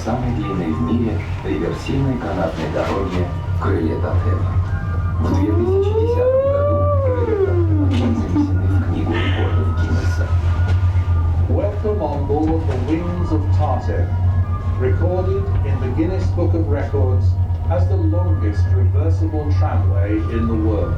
самой длинной в мире реверсивной канатной дороге в крыле Тотема. В 2010 году крылья Тотема были занесены в Книгу рекордов Гиннесса. Welcome on board the Wings of Tartem, recorded in the Guinness Book of Records as the longest reversible tramway in the world.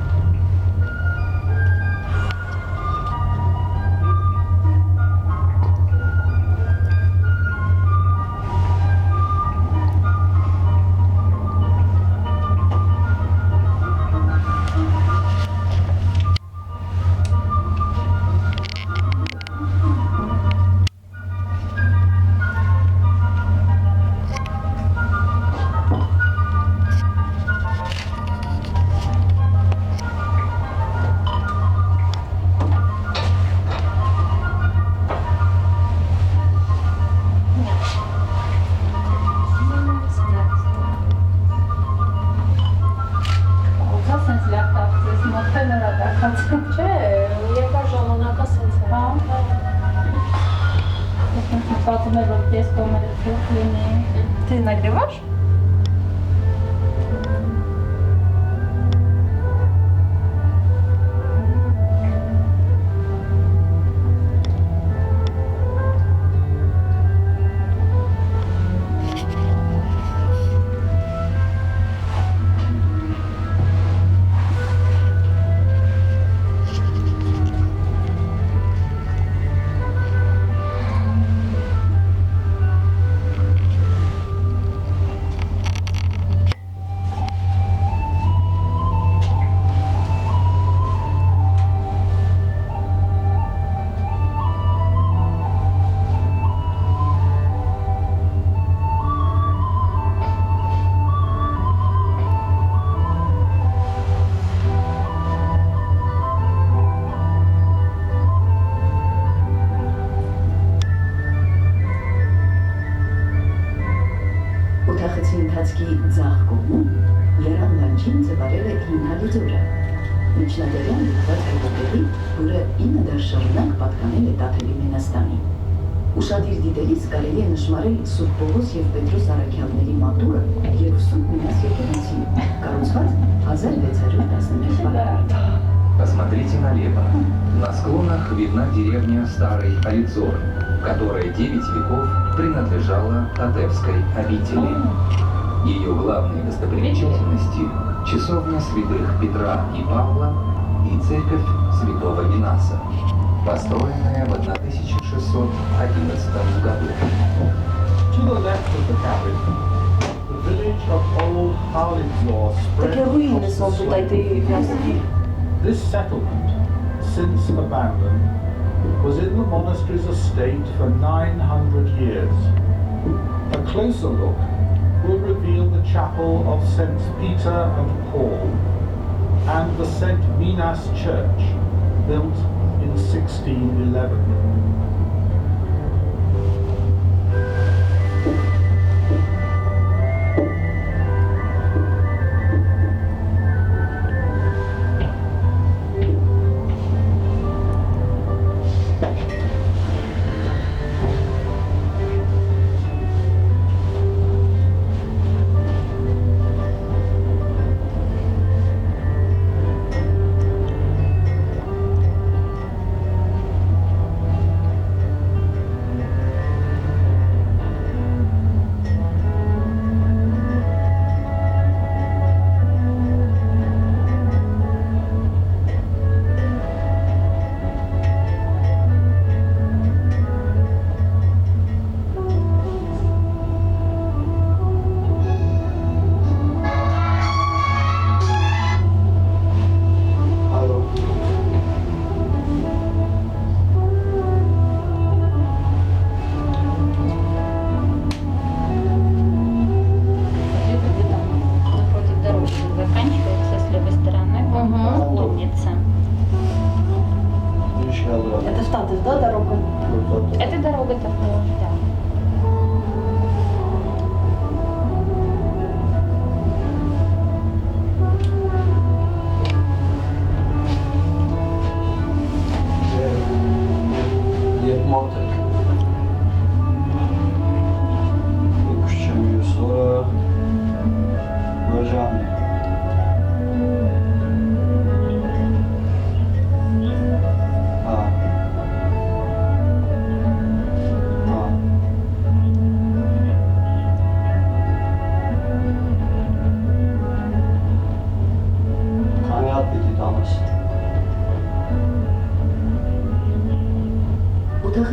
Ты нагреваешь? Օթախցի ընթացքի ձախ կողմում լեռան լանջին ձևարել է հինհալի ձորը։ Միջնադարյան լքված հայտնաբերի, որը 9 դար շարունակ պատկանել է Տաթևի մենաստանին։ Ուշադիր դիտելիս կարելի է նշմարել Սուրբ Պողոս և Պետրոս առաքյալների մատուրը և Սուրբ Մինաս եկեղեցին, կառուցված 1611 թվականին։ Посмотрите налево. На склонах видна деревня Старый Алицор, которая 9 веков принадлежала Татевской обители. Ее главные достопримечательности – часовня святых Петра и Павла и церковь святого Минаса, построенная в 1611 году. To the left of the cabin, the village of Old Harlinslaw spread Takie ruiny across są the tutaj tej slope. wioski. This settlement, since abandoned, was in the monastery's estate for 900 years. A closer look will reveal the chapel of St. Peter and Paul and the St. Minas Church, built in 1611. Это ж там, да, дорога? Это дорога такая, да. Jest motyk.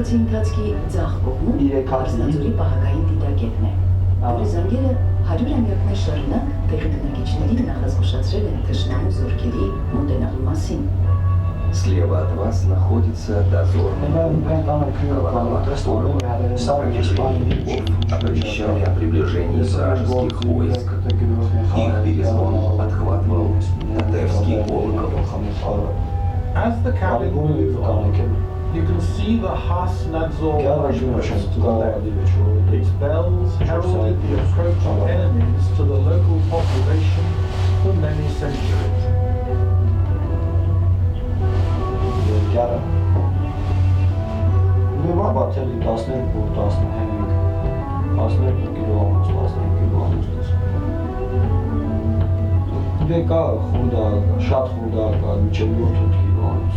Օտախցի ընթացքի ձախ կողմում Իրեք հատն է։ Արսնաձորի պահակային դիտակետն է։ Որի զանգերը 100-ամյակներ շարունակ տեղի բնակիչներին նախազգուշացրել են թշնամու зорքերի մոտենալու մասին։ Слева от вас находится дозорный пункт. Оповещали о приближении вражеских войск. Их перезвон подхватывал татарский колокол. As the cabin moves on, you can see the Hasnadzor post to the left. Its bells heralded the approach of enemies to the local population for many centuries. Երկարը Ուրեմն բացելի 12 կիլոամուս, 15 կիլոամուս Դե կա խուդա, շատ խուդա կա, մինչև 7 կիլոամուս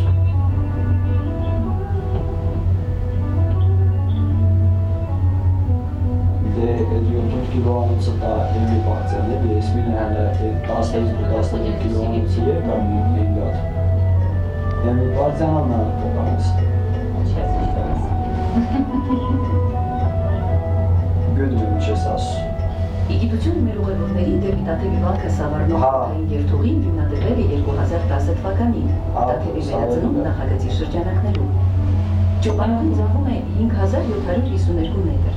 Դե այդ 7 կիլոամուսը դա եմի բացել է, ես մինը հələ 10-15 կիլոամուսը երկա մի հինգատ Եմի բարձանալ նարդ կտանից Գոդում եմ չես ասու Իգիտությունը մեր ուղևորների դեպի Տաթևի վանքը սավառնող հաղթային երթուղին հիմնադրվել է 2010 թվականին Տաթևի վերածնունդ նախագծի շրջանակներում։ Ճոպանուղին ձախում է 5752 մետր,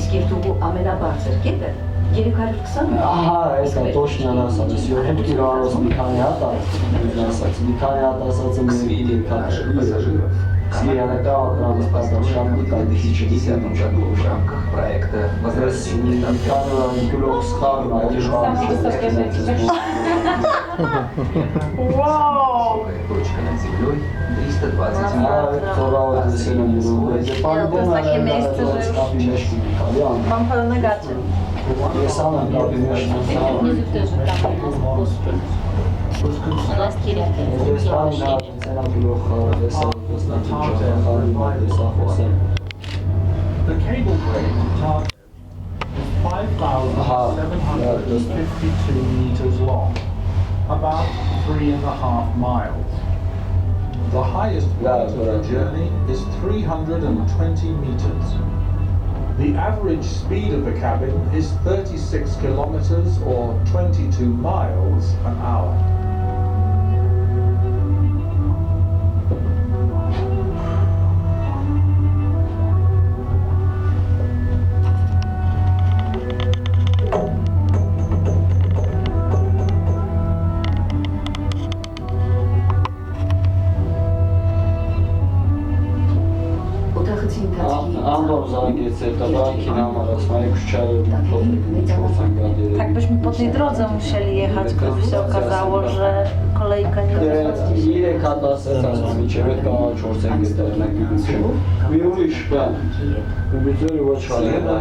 իսկ երթուղու ամենաբարձր կետը 320 Ահա, այս է точно ասած, 7 կիլոամուս մի քանի հատ ասած, մի քանի հատ ասած եմ К сведению наших пассажиров, в 2010 году в рамках проекта «Возрождение Вау! Точка над землей 320 метров. Mam pełne gacie. Внизу тоже там пусто. У нас теряется. The cable grade target is 5,752 meters long, about 3.5 miles. The highest point of the journey is 320 meters. The average speed of the cabin is 36 kilometers or 22 miles an hour. Անդոն zagiecy, to banki nam oraz moje kuściary Tak byśmy po tej drodze musieli jechać, gdyby się okazało, że kolejka nie jest. Ile kata serca z nami ciebie, to 4 na gdybycie. Wyjdziesz plan. Wyjdziesz Слева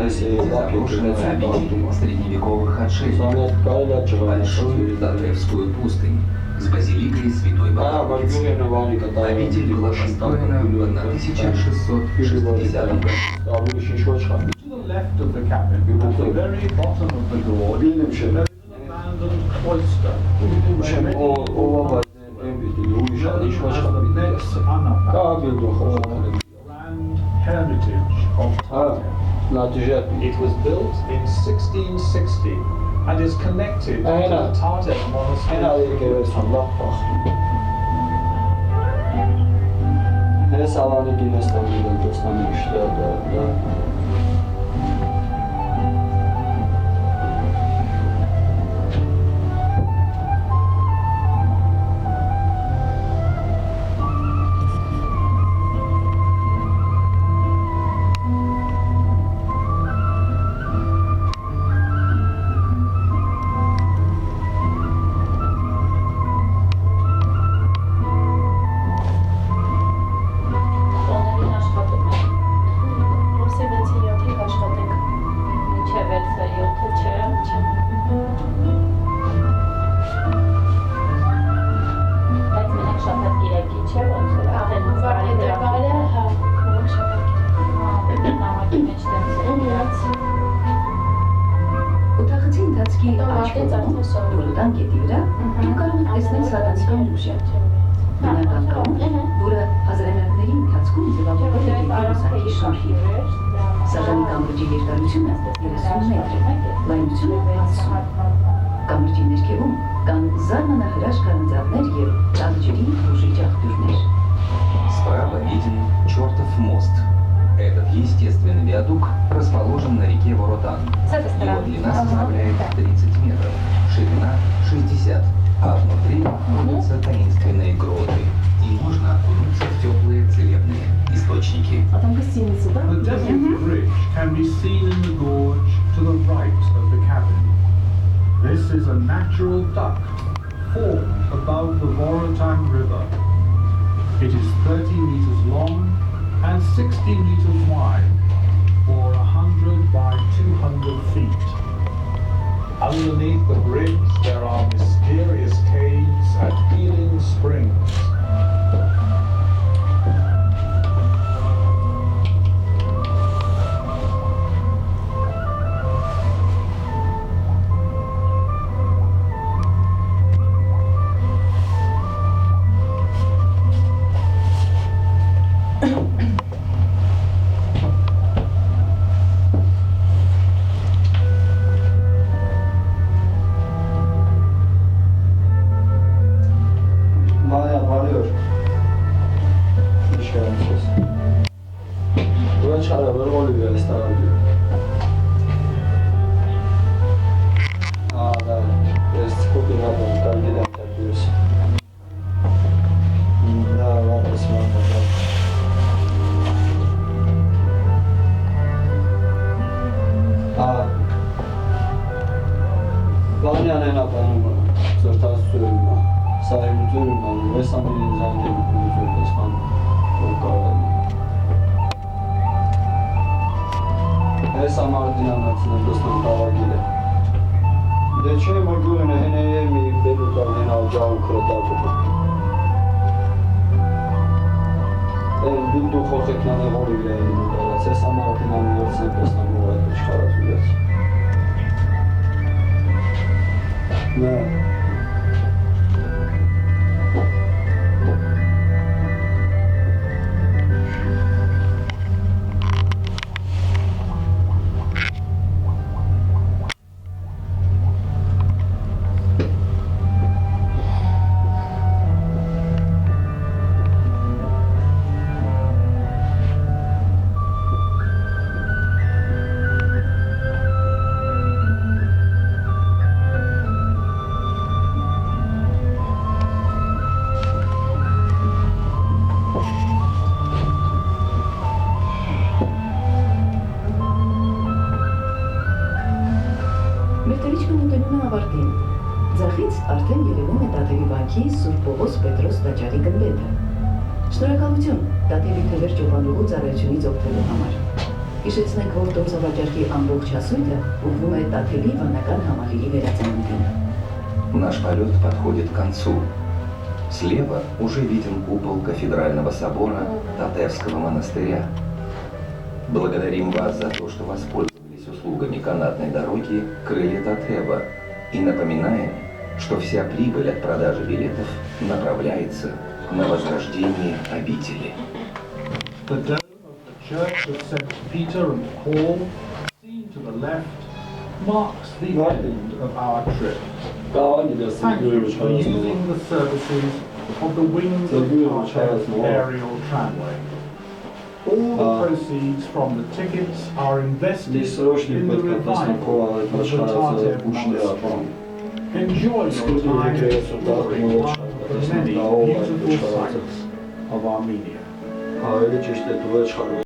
заброшенные обители средневековых отшельников. Большую Татевскую пустынь с базиликой Святой Богородицы. Обитель была построена в 1660 году. To the left of the cabin, at the very bottom of the gorge, there is an abandoned cloister, known as the Metz Anapa, Grand Hermitage of Tatev. It was built in 1660 and is connected to the Tatev monastery. Հես ավանի գինեստան իրեն դոսնամի իշտեղ դա Օտախցի ընթացքի աջ կողմում, Ուրուտան գետի վրա, դուք կարող եք տեսնել սատանիկան լուժը։ Բնական կամուր, որը 1900 Դարերի ընթացքում ձևավորվել է եկեղեցի շարժիվ։ Սաժանի կամրջի երկարությունը 30 մետր է, լայնությունը 60։ Կամրջի ներքևում կան զարմանահրաշ քարանձավներ և տանջերի բուժիչ աղբյուրներ։ Справа виден чертов мост. Этот естественный виадук расположен на реке Воротан. С этой Его стороны. длина Ага. составляет 30 метров, ширина 60, а внутри находятся таинственные гроты. И можно окунуться в теплые целебные источники. А там гостиница, да? The Desert Bridge can be seen in the gorge to the right of the cabin. This is a natural duct formed above the Vorotan River. It is 30 meters long and 60 meters wide, or 100 by 200 feet. Underneath the bridge there are mysterious caves and healing springs. Maya bağırıyor. Hoş geldiniz. Buraya çağırıyor, oluyor estağfurullah diyor. Da, jest kopiowane, tak widać, tak jest. Da, var Osmanlı, da. Banyan en abanımı, zırtas sürülme. Sahibi sürülme, ve samimi zannetim sürülme, sanırım. O kadar. Ve samardin anlatsının dostum dava gelir. De ce mă gâne mi beluta din algeau crătatul. El bildu hoxek na nevoli bile inudala. Se samardin anlatsın pesna muvat pe çıkaratuleți. Ne? Մերտելիչքը մոտենում է ավարտին։ Ձախից արդեն երևում է Տաթևի վանքի Սուրբ Պողոս Պետրոս տաճարի գմբեթը։ Շնորհակալություն Տաթևի թևեր ճոպանուղու ծառայությունից օգտվելու համար։ Հիշեցնենք, որ տոմսավաճառքի ամբողջ հասույթը ուղղվում է Տաթևի վանական համալիրի վերածննդին։ Наш полет подходит к концу. Слева уже виден купол кафедрального собора Татевского монастыря. Благодарим вас за то, что воспользовались услугами канатной дороги «Крылья Татева» и напоминаем, что вся прибыль от продажи билетов направляется на возрождение обители. The dome of the church of St. Peter and Paul, seen to the left, marks the end of our trip. Dava gidersin, Thank you görüyoruz for using the services of the Wings of Tartev aerial tramway. All the proceeds from the tickets are invested Десрочный in the подкатный revival of the Tartev monastery. Enjoy your time exploring one of the many beautiful sights of Armenia. Hayır, işte duvar çıkarıyor.